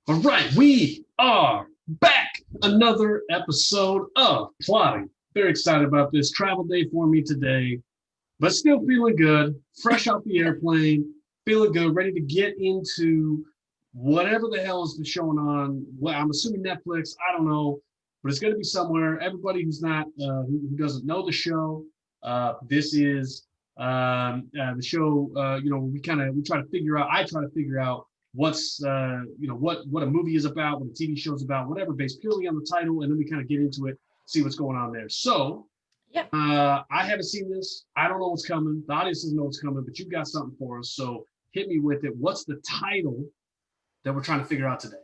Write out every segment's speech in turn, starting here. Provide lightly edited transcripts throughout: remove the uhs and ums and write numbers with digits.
All right, we are back. Another episode of Plotting. Very excited about this travel day for me today, but still feeling good, fresh off the airplane, feeling good, ready to get into whatever the hell has been showing on. Well, I'm assuming Netflix. I don't know, but it's going to be somewhere. Everybody who's not who doesn't know the show, this is the show. We try to figure out. I try to figure out what's what a movie is about, what a TV show is about, whatever, based purely on the title, and then we kind of get into it, see what's going on there. So Yep. I haven't seen this. I don't know what's coming. The audience doesn't know what's coming, but you've got something for us. So hit me with it. What's the title that we're trying to figure out today?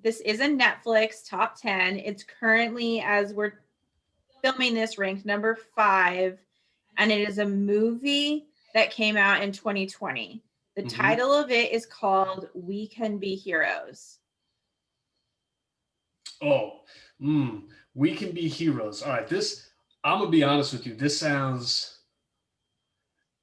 This is a Netflix top 10. It's currently, as we're filming this, ranked number 5, and it is a movie that came out in 2020. The title of it is called We Can Be Heroes. Oh, We Can Be Heroes. All right, I'm gonna be honest with you. This sounds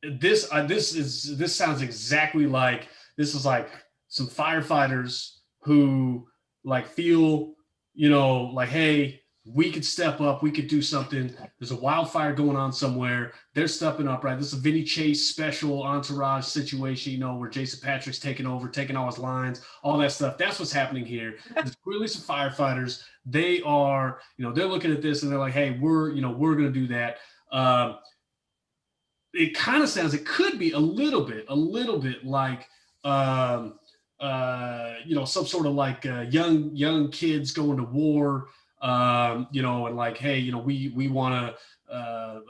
this sounds exactly like this is like some firefighters who like feel, like, hey, we could step up, we could do something. There's a wildfire going on somewhere. They're stepping up, right? This is a Vinny Chase special entourage situation, where Jason Patrick's taking over, taking all his lines, all that stuff. That's what's happening here. There's clearly some firefighters. They are, they're looking at this and they're like, hey, we're going to do that. It kind of sounds, it could be a little bit like, some sort of like young kids going to war, and like, hey, we want to,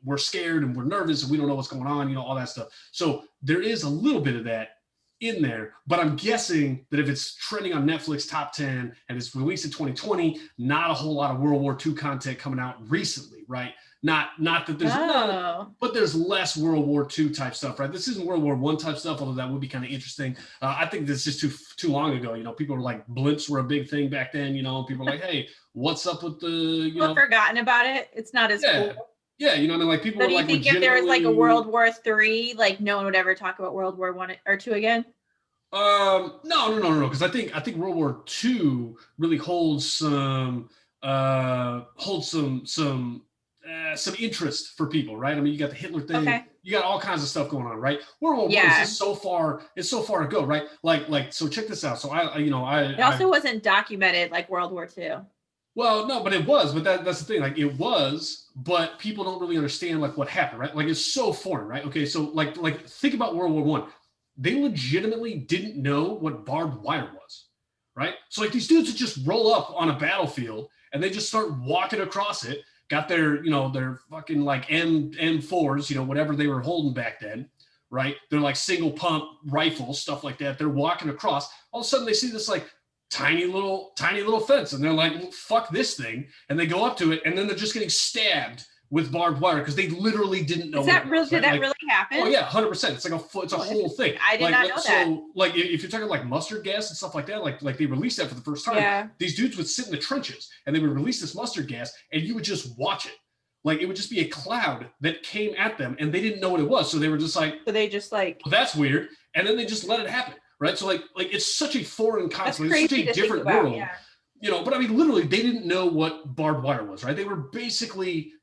we're scared and we're nervous and we don't know what's going on, all that stuff. So there is a little bit of that in there, but I'm guessing that if it's trending on Netflix top 10 and it's released in 2020, not a whole lot of World War II content coming out recently, right? Not that there's none, but there's less World War II type stuff, right? This isn't World War I type stuff, although that would be kind of interesting. I think this is just too long ago. People were like, blimps were a big thing back then. People were like, hey, what's up with the I've forgotten about it. It's not as cool. Yeah, like people so were do you like, think if there was like a World War III, like no one would ever talk about World War I or II again? No, because I think World War II really holds some interest for people, right? I mean, you got the Hitler thing, you got all kinds of stuff going on, right? World War I is just so far to go, right? Like, so check this out. So it also wasn't documented like World War II. Well, no, but it was, but that's the thing. Like it was, but people don't really understand like what happened, right? Like it's so foreign, right? Okay, so like think about World War I. They legitimately didn't know what barbed wire was, right? So like these dudes would just roll up on a battlefield and they just start walking across it, got their, their fucking like M4s, whatever they were holding back then, right? They're like single pump rifles, stuff like that. They're walking across. All of a sudden they see this like tiny little fence and they're like, well, fuck this thing. And they go up to it and then they're just getting stabbed with barbed wire because they literally didn't know. Did that really happen? Oh yeah, 100%. It's like it's a whole thing. I did not know that. So like if you're talking like mustard gas and stuff like that, like they released that for the first time. Yeah. These dudes would sit in the trenches and they would release this mustard gas and you would just watch it. Like it would just be a cloud that came at them and they didn't know what it was. So they were just like, well, that's weird. And then they just let it happen. Right. So like it's such a foreign concept. It's such a different world. Yeah. But I mean, literally, they didn't know what barbed wire was, right? They were basically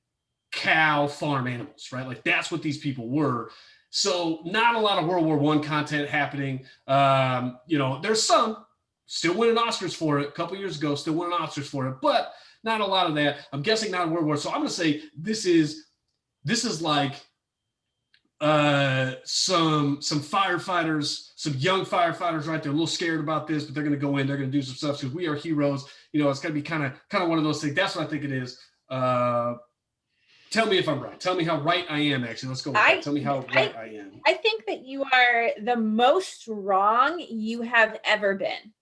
cow farm animals, right? Like that's what these people were. So not a lot of World War I content happening. There's some still winning Oscars for it a couple years ago, still winning Oscars for it, but not a lot of that. I'm guessing not in World War. So I'm going to say this is like some firefighters, some young firefighters, right? They're a little scared about this, but they're going to go in, they're going to do some stuff because we are heroes. It's going to be kind of one of those things. That's what I think it is. Tell me if I'm right. Tell me how right I am, actually. Let's go with that. Tell me how right I am. I think that you are the most wrong you have ever been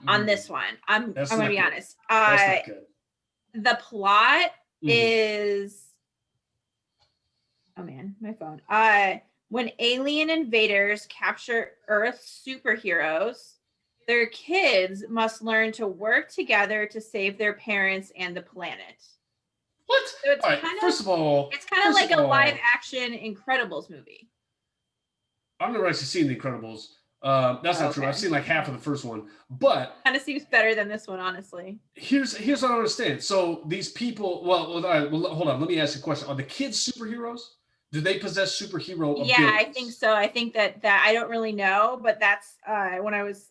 on this one. I'm going to be honest. That's not good. The plot is... Oh, man, my phone. When alien invaders capture Earth's superheroes, their kids must learn to work together to save their parents and the planet. What? So it's first of all, it's kind of like a live-action Incredibles movie. I've never actually seen The Incredibles. That's not true. I've seen like half of the first one, but kind of seems better than this one, honestly. Here's what I don't understand. So these people, well, hold on. Let me ask you a question. Are the kids superheroes? Do they possess superhero abilities? Yeah, I think so. I think that I don't really know, but that's when I was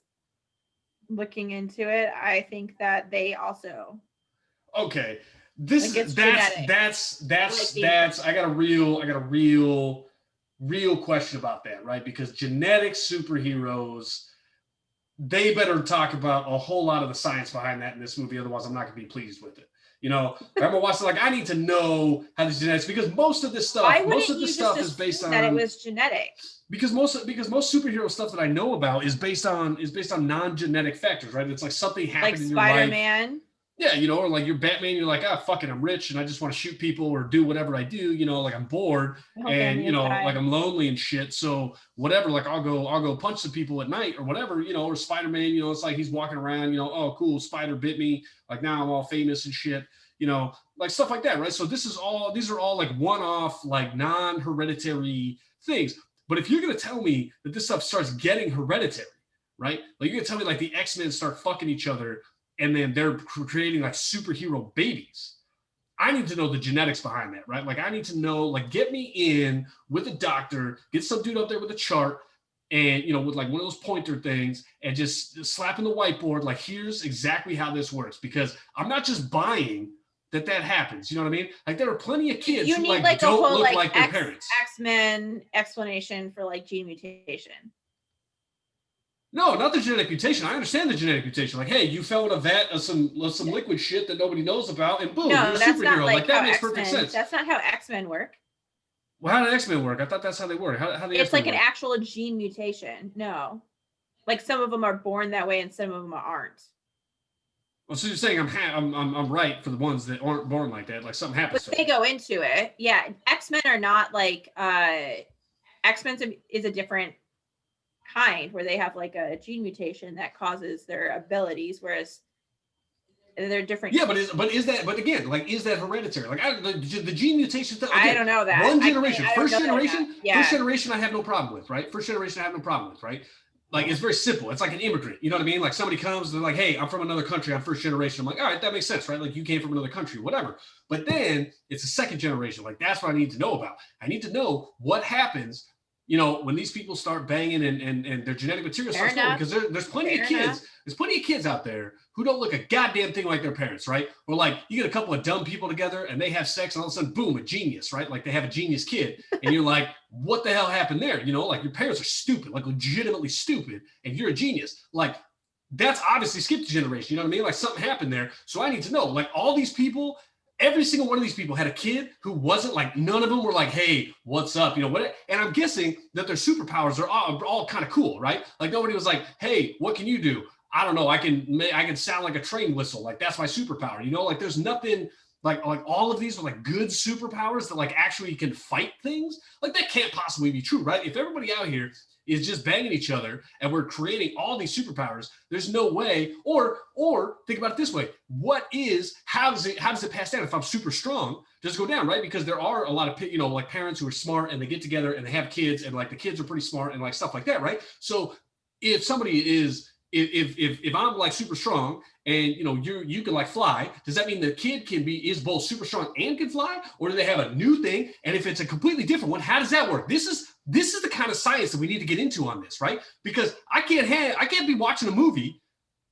looking into it, I think that they also. Okay, that's I got a real question about that, right? Because genetic superheroes, they better talk about a whole lot of the science behind that in this movie. Otherwise, I'm not going to be pleased with it. You know, I remember watching like I need to know how the genetics, because most of this stuff is based on that it was genetic. Because most superhero stuff that I know about is based on non-genetic factors, right? It's like something happened like in your life. Spider-Man. Yeah, you know, or like you're Batman, you're like, fuck it, I'm rich and I just want to shoot people or do whatever I do, you know, like I'm bored and you know, like I'm lonely and shit. So whatever, like I'll go punch some people at night or whatever, you know, or Spider-Man, you know, it's like he's walking around, you know, oh cool, spider bit me, like now I'm all famous and shit, you know, like stuff like that, right? So these are all like one-off, like non-hereditary things. But if you're gonna tell me that this stuff starts getting hereditary, right? Like you're gonna tell me like the X-Men start fucking each other and then they're creating like superhero babies. I need to know the genetics behind that, right? Like I need to know, like get me in with a doctor, get some dude up there with a chart and, you know, with like one of those pointer things and just slapping the whiteboard, like here's exactly how this works. Because I'm not just buying that happens. You know what I mean? Like there are plenty of kids who like don't whole, look like their parents. X-Men explanation for like gene mutation. No, not the genetic mutation. I understand the genetic mutation. Like, hey, you fell in a vat of some liquid shit that nobody knows about, and boom, you're a superhero. Like that makes perfect sense. That's not how X-Men work. Well, how do X-Men work? I thought that's how they work. How do it's like an actual gene mutation. No, like some of them are born that way, and some of them aren't. Well, so you're saying I'm right for the ones that aren't born like that. Like something happens. But they go into it. Yeah, X-Men are not like X-Men is a different kind where they have like a gene mutation that causes their abilities, whereas they're different. Yeah, but is that hereditary? Like the gene mutation stuff. I don't know that. One generation, first generation, I have no problem with, right? First generation, I have no problem with, right? Like it's very simple. It's like an immigrant. You know what I mean? Like somebody comes, they're like, "Hey, I'm from another country. I'm first generation." I'm like, "All right, that makes sense, right? Like you came from another country, whatever." But then it's a second generation. Like that's what I need to know about. I need to know what happens. You know, when these people start banging and their genetic material starts going, because there's plenty of kids. There's plenty of kids out there who don't look a goddamn thing like their parents, right? Or like you get a couple of dumb people together and they have sex and all of a sudden, boom, a genius, right? Like they have a genius kid. And you're like, what the hell happened there? You know, like your parents are stupid, like legitimately stupid, and you're a genius. Like that's obviously skipped a generation. You know what I mean? Like something happened there. So I need to know, like all these people, every single one of these people had a kid who wasn't like, none of them were like, hey, what's up? You know what? And I'm guessing that their superpowers are all kind of cool, right? Like nobody was like, hey, what can you do? I don't know. I can sound like a train whistle. Like that's my superpower. You know, like there's nothing like all of these are like good superpowers that like actually can fight things. Like that can't possibly be true, right? If everybody out here is just banging each other and we're creating all these superpowers, there's no way. Or think about it this way: how does it pass down? If I'm super strong, does it go down, right? Because there are a lot of like parents who are smart and they get together and they have kids and like the kids are pretty smart and like stuff like that, right? So if somebody is if I'm like super strong and you can like fly, does that mean the kid is both super strong and can fly, or do they have a new thing? And if it's a completely different one, how does that work? This is the kind of science that we need to get into on this, right? Because I can't be watching a movie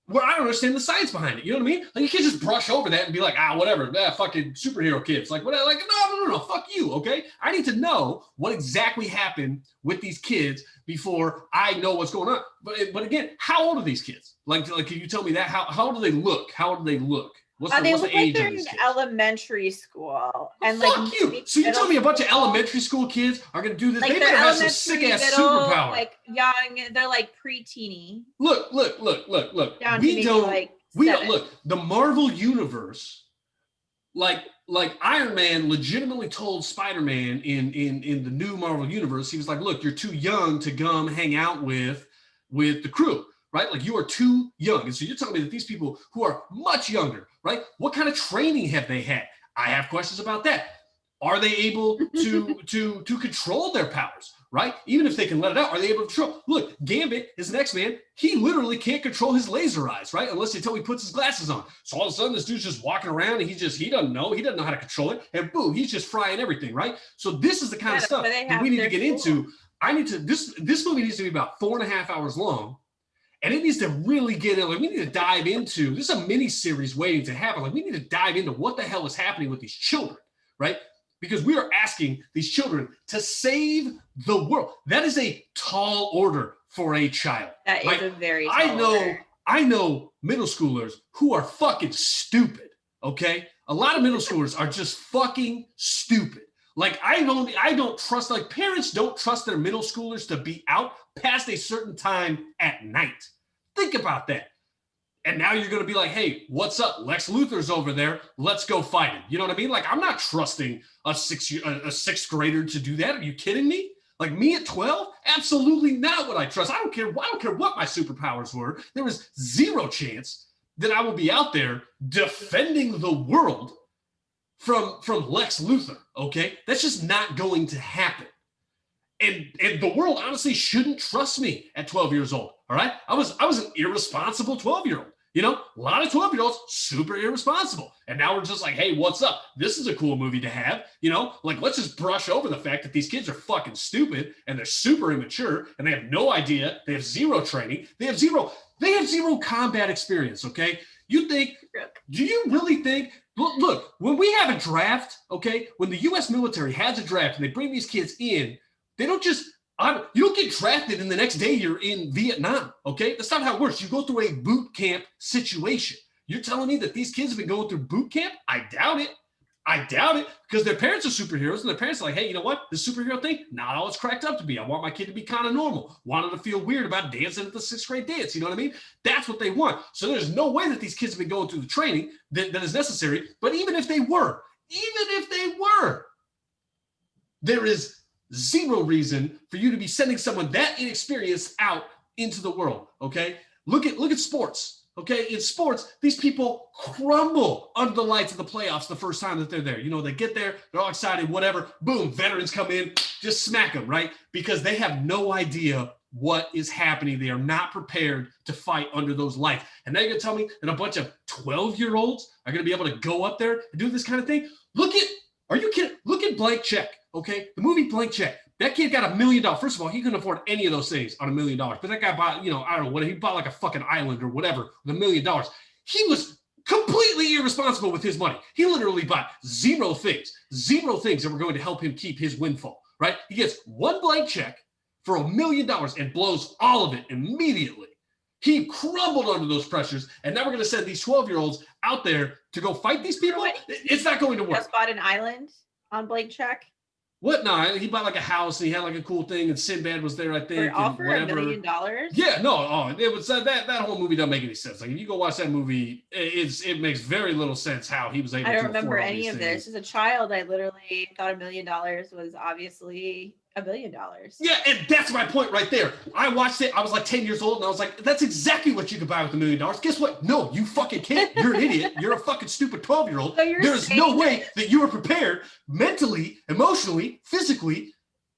where I don't understand the science behind it. You know what I mean? Like you can't just brush over that and be like, whatever, fucking superhero kids. Like what? Like no, fuck you. Okay, I need to know what exactly happened with these kids before I know what's going on. But again, how old are these kids? Like can you tell me that? How do they look? How do they look? What's the look age like they're of these in kids? Elementary school. And fuck you. So you tell me a bunch of elementary school kids are going to do this? Like they better have some sick ass superpower. Like young, they're like pre-teeny. Look. We don't look. The Marvel universe, like Iron Man legitimately told Spider-Man in the new Marvel universe, he was like, look, you're too young to come hang out with the crew. Right? Like you are too young. And so you're telling me that these people who are much younger, right? What kind of training have they had? I have questions about that. Are they able to control their powers? right? Even if they can let it out, are they able to control? Look, Gambit is an X-Man. He literally can't control his laser eyes, right? Unless until he puts his glasses on. So all of a sudden, this dude's just walking around and he doesn't know how to control it. And boom, he's just frying everything, right? So this is the kind of stuff that we need to get into. This movie needs to be about 4.5 hours long. And it needs to really get in. Like, we need to dive into, this is a mini series waiting to happen. Like, we need to dive into what the hell is happening with these children, right? Because we are asking these children to save the world. That is a tall order for a child. That is a very tall order. I know middle schoolers who are fucking stupid, okay? A lot of middle schoolers are just fucking stupid. Like, I don't trust, like, parents don't trust their middle schoolers to be out past a certain time at night. Think about that. And now you're going to be like, hey, what's up? Lex Luthor's over there. Let's go fight him. You know what I mean? Like, I'm not trusting a sixth grader to do that. Are you kidding me? Like, me at 12? Absolutely not what I trust. I don't care what my superpowers were. There was zero chance that I will be out there defending the world from Lex Luthor, okay? That's just not going to happen. And the world honestly shouldn't trust me at 12 years old, all right? I was an irresponsible 12-year-old. You know, a lot of 12-year-olds, super irresponsible. And now we're just like, hey, what's up? This is a cool movie to have. You know, like, let's just brush over the fact that these kids are fucking stupid and they're super immature and they have no idea. They have zero training. They have zero combat experience, okay? Do you really think, look, when we have a draft, okay, when the U.S. military has a draft and they bring these kids in, they don't just, you don't get drafted and the next day you're in Vietnam, okay? That's not how it works. You go through a boot camp situation. You're telling me that these kids have been going through boot camp? I doubt it. Because their parents are superheroes and their parents are like, hey, you know what? This superhero thing, not all it's cracked up to be. I want my kid to be kind of normal. Wanted to feel weird about dancing at the 6th grade dance. You know what I mean? That's what they want. So there's no way that these kids have been going through the training that is necessary. But even if they were, there is zero reason for you to be sending someone that inexperienced out into the world, okay? Look at sports. Okay, in sports, these people crumble under the lights of the playoffs the first time that they're there. You know, they get there, they're all excited, whatever. Boom, veterans come in, just smack them, right? Because they have no idea what is happening. They are not prepared to fight under those lights. And now you're going to tell me that a bunch of 12-year-olds are going to be able to go up there and do this kind of thing? Are you kidding? Look at Blank Check, okay? The movie Blank Check. That kid got $1 million. First of all, he couldn't afford any of those things on $1 million. But that guy bought, you know, I don't know what, he bought like a fucking island or whatever with $1 million. He was completely irresponsible with his money. He literally bought zero things that were going to help him keep his windfall, right? He gets one blank check for $1 million and blows all of it immediately. He crumbled under those pressures. And now we're going to send these 12-year-olds out there to go fight these people. It's not going to work. Just bought an island on blank check. What? No, he bought like a house and he had like a cool thing and Sinbad was there, I think. For $1 million? Yeah, no, it was that whole movie doesn't make any sense. Like, if you go watch that movie, it makes very little sense how he was able to. I don't remember any of this. As a child, I literally thought $1 million was obviously $1 billion. Yeah, and that's my point right there. I watched it. I was like 10 years old, and I was like, "That's exactly what you could buy with $1 million." Guess what? No, you fucking can't. You're an idiot. You're a fucking stupid 12-year-old. So there's no way that you were prepared mentally, emotionally, physically,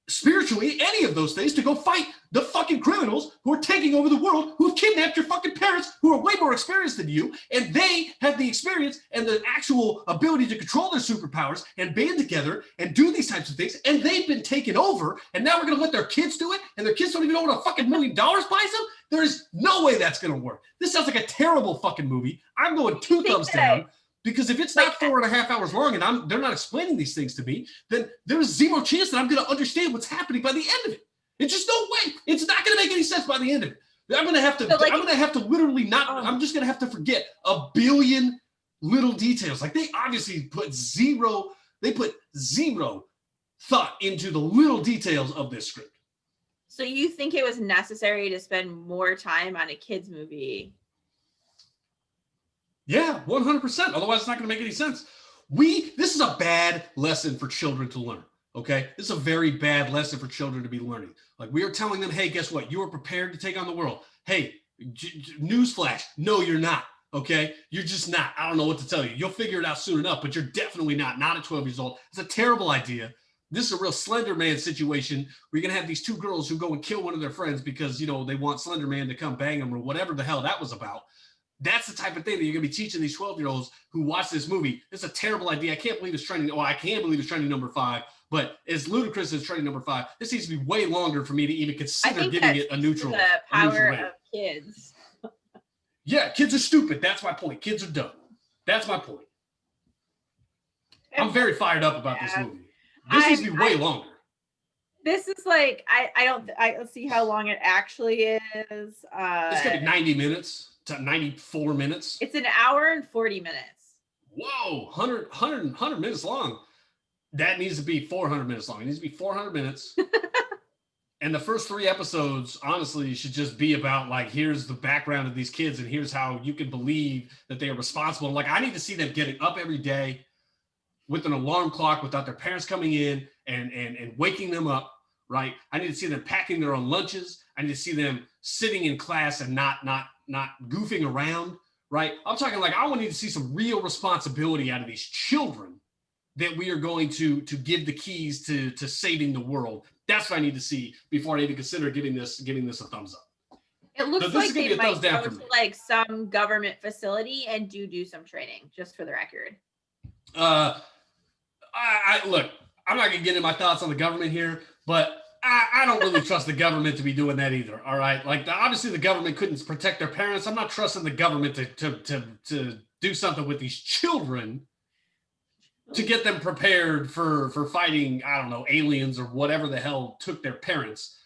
spiritually, any of those things to go fight the fucking criminals who are taking over the world, who have kidnapped your fucking parents, who are way more experienced than you, and they have the experience and the actual ability to control their superpowers and band together and do these types of things, and they've been taken over, and now we're going to let their kids do it, and their kids don't even know what a fucking $1 million buys them? There is no way that's going to work. This sounds like a terrible fucking movie. I'm going 2 thumbs down. Because if it's not 4.5 hours long and they're not explaining these things to me, then there's zero chance that I'm going to understand what's happening by the end of it. It's just no way. It's not going to make any sense by the end of it. I'm going to have to. I'm going to have to literally not. I'm just going to have to forget 1 billion little details. Like, they obviously put zero. They put zero thought into the little details of this script. So you think it was necessary to spend more time on a kids movie? Yeah, 100%. Otherwise, it's not going to make any sense. This is a bad lesson for children to learn, okay? This is a very bad lesson for children to be learning. Like, we are telling them, hey, guess what? You are prepared to take on the world. Hey, newsflash, no, you're not, okay? You're just not. I don't know what to tell you. You'll figure it out soon enough, but you're definitely not at 12 years old. It's a terrible idea. This is a real Slender Man situation where you're going to have these two girls who go and kill one of their friends because, you know, they want Slender Man to come bang them or whatever the hell that was about. That's the type of thing that you're going to be teaching these 12-year-olds who watch this movie. It's a terrible idea. I can't believe it's trending. Well, I can believe it's trending number 5, but as ludicrous as trending number 5, this needs to be way longer for me to even consider giving it a neutral. The power of kids. Yeah, kids are stupid. That's my point. Kids are dumb. That's my point. I'm very fired up about this movie. This needs to be way longer. This is like I let's see how long it actually is. It's gonna be 90 minutes to 94 minutes. It's an hour and 40 minutes. Whoa, 100 minutes long. That needs to be 400 minutes long. It needs to be 400 minutes. And the first 3 episodes, honestly, should just be about, like, here's the background of these kids and here's how you can believe that they are responsible. Like, I need to see them getting up every day with an alarm clock without their parents coming in and waking them up, right? I need to see them packing their own lunches. I need to see them sitting in class and not goofing around, right? I'm talking like I need to see some real responsibility out of these children that we are going to give the keys to saving the world. That's what I need to see before I even consider giving this a thumbs up. It looks like they might go to like some government facility and do some training, just for the record. Look, I'm not gonna get into my thoughts on the government here, but I don't really trust the government to be doing that either. All right, like obviously the government couldn't protect their parents. I'm not trusting the government to do something with these children to get them prepared for fighting, I don't know, aliens or whatever the hell took their parents.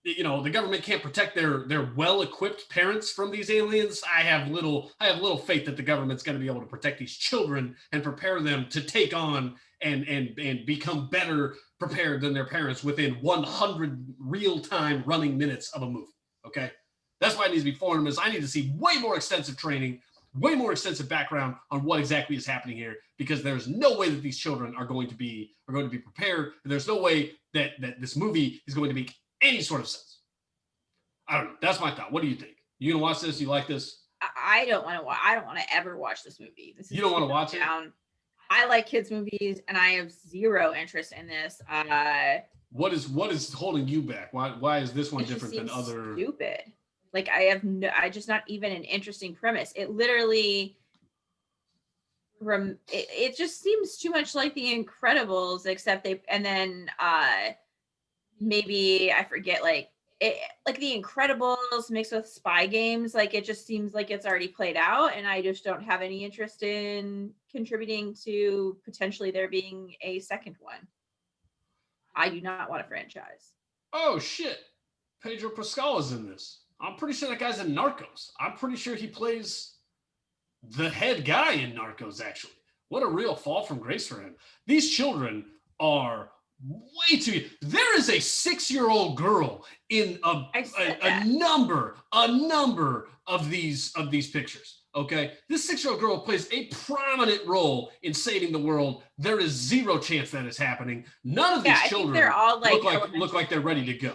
You know, the government can't protect their well-equipped parents from these aliens. I have little faith that the government's going to be able to protect these children and prepare them to take on and become better prepared than their parents within 100 real-time running minutes of a movie. Okay, that's why it needs to be 400 minutes. I need to see way more extensive training, way more extensive background on what exactly is happening here, because there's no way that these children are going to be prepared. And there's no way that this movie is going to make any sort of sense. I don't know. That's my thought. What do you think? You gonna watch this? You like this? I don't want to ever watch this movie. You don't want to watch it? I like kids movies, and I have zero interest in this. What is holding you back? Why is this one different than other? Stupid. Like I just not even an interesting premise. It literally, it just seems too much like The Incredibles, except maybe I forget like The Incredibles mixed with Spy Games. Like it just seems like it's already played out, and I just don't have any interest in contributing to potentially there being a second one. I do not want a franchise. Oh shit, Pedro Pascal's in this. I'm pretty sure that guy's in Narcos. I'm pretty sure he plays the head guy in Narcos, actually. What a real fall from grace for him. These children are way too. There is a 6-year-old girl in a number of these pictures. Okay, this 6-year-old girl plays a prominent role in saving the world. There is zero chance that is happening. None of these children they're all like look like they're ready to go.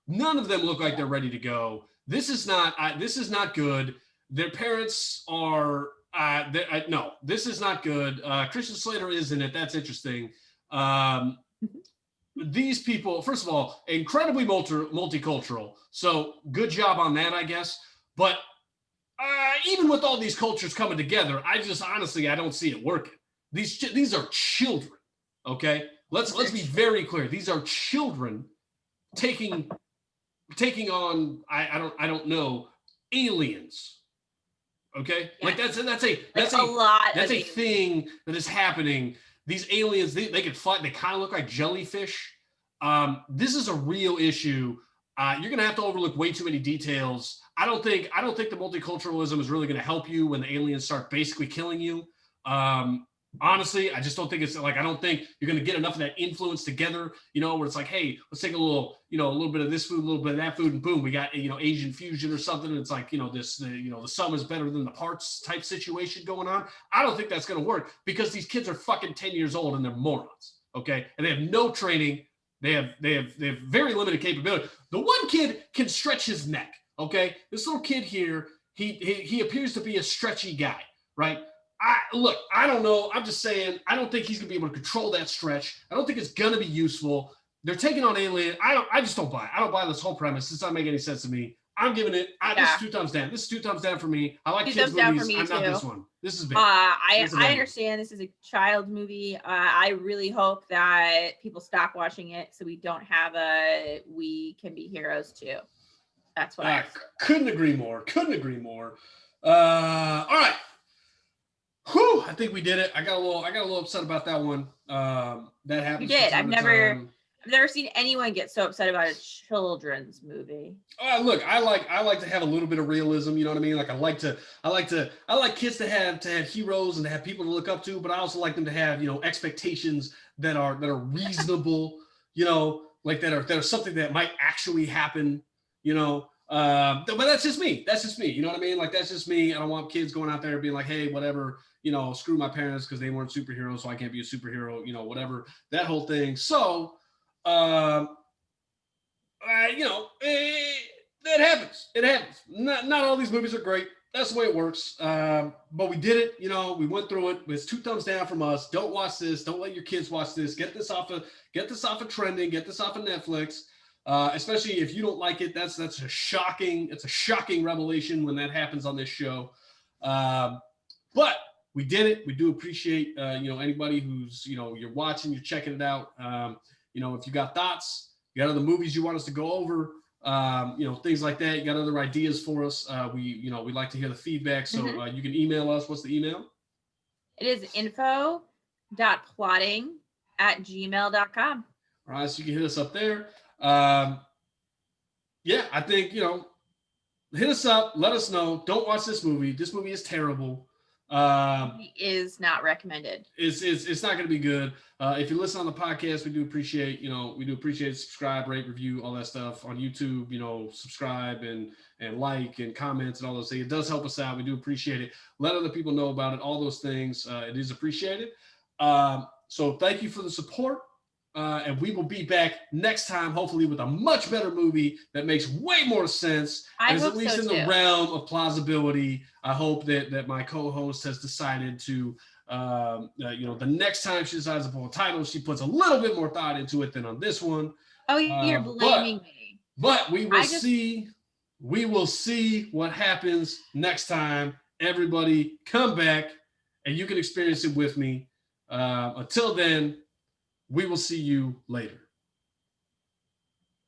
None of them look like they're ready to go. This is not good. Their parents are no. This is not good. Christian Slater is in it. That's interesting. These people, first of all, incredibly multicultural. So good job on that, I guess. But even with all these cultures coming together, I don't see it working. These are children. Okay, let's be very clear. These are children taking on I don't know, aliens. Okay, yeah. Like that's a thing that is happening. These aliens, they can fly. They kind of look like jellyfish. This is a real issue. You're gonna have to overlook way too many details. I don't think the multiculturalism is really gonna help you when the aliens start basically killing you. Honestly, I just don't think I don't think you're going to get enough of that influence together, where it's like, hey, let's take a little bit of this food, a little bit of that food, and boom, we got, Asian fusion or something. And it's like, the sum is better than the parts type situation going on. I don't think that's going to work because these kids are fucking 10 years old and they're morons. Okay. And they have no training. They have very limited capability. The one kid can stretch his neck. Okay. This little kid here, he appears to be a stretchy guy, right? I don't know. I'm just saying, I don't think he's gonna be able to control that stretch. I don't think it's gonna be useful. They're taking on Alien. I just don't buy it. I don't buy this whole premise. This doesn't make any sense to me. I'm giving it. This is 2 thumbs down. This is 2 thumbs down for me. I like kids movies. I'm not this one. This is big. I understand this is a child movie. I really hope that people stop watching it so we don't have We Can Be Heroes too. That's what I couldn't agree more. All right. Whew, I think we did it. I got a little upset about that one. That happens. You did. I've never seen anyone get so upset about a children's movie. Look, I like to have a little bit of realism. You know what I mean? Like I like kids to have heroes and to have people to look up to, but I also like them to have, expectations that are reasonable. Like that are something that might actually happen. But that's just me. You know what I mean? Like that's just me. I don't want kids going out there being like, hey, whatever. Screw my parents because they weren't superheroes, so I can't be a superhero. Whatever, that whole thing. So. That happens. It happens. Not all these movies are great. That's the way it works. But we did it. We went through it. It's 2 thumbs down from us. Don't watch this. Don't let your kids watch this. Get this off of trending. Get this off of Netflix. Especially if you don't like it. That's a shocking revelation when that happens on this show. But we did it. We do appreciate anybody who's you're watching, you're checking it out. If you got thoughts, you got other movies you want us to go over, things like that. You got other ideas for us. We'd like to hear the feedback. So you can email us. What's the email? It is info.plotting@gmail.com. All right. So you can hit us up there. I think, hit us up. Let us know. Don't watch this movie. This movie is terrible. Is not recommended. It's not going to be good. If you listen on the podcast, we do appreciate subscribe, rate, review, all that stuff on YouTube. Subscribe and like and comments and all those things. It does help us out. We do appreciate it. Let other people know about it. All those things. It is appreciated. So thank you for the support. And we will be back next time, hopefully with a much better movie that makes way more sense. And is at least in the realm of plausibility. I hope that my co-host has decided to, the next time she decides to pull a title, she puts a little bit more thought into it than on this one. Oh, you're blaming me. But we will see. We will see what happens next time. Everybody come back and you can experience it with me. Until then, we will see you later.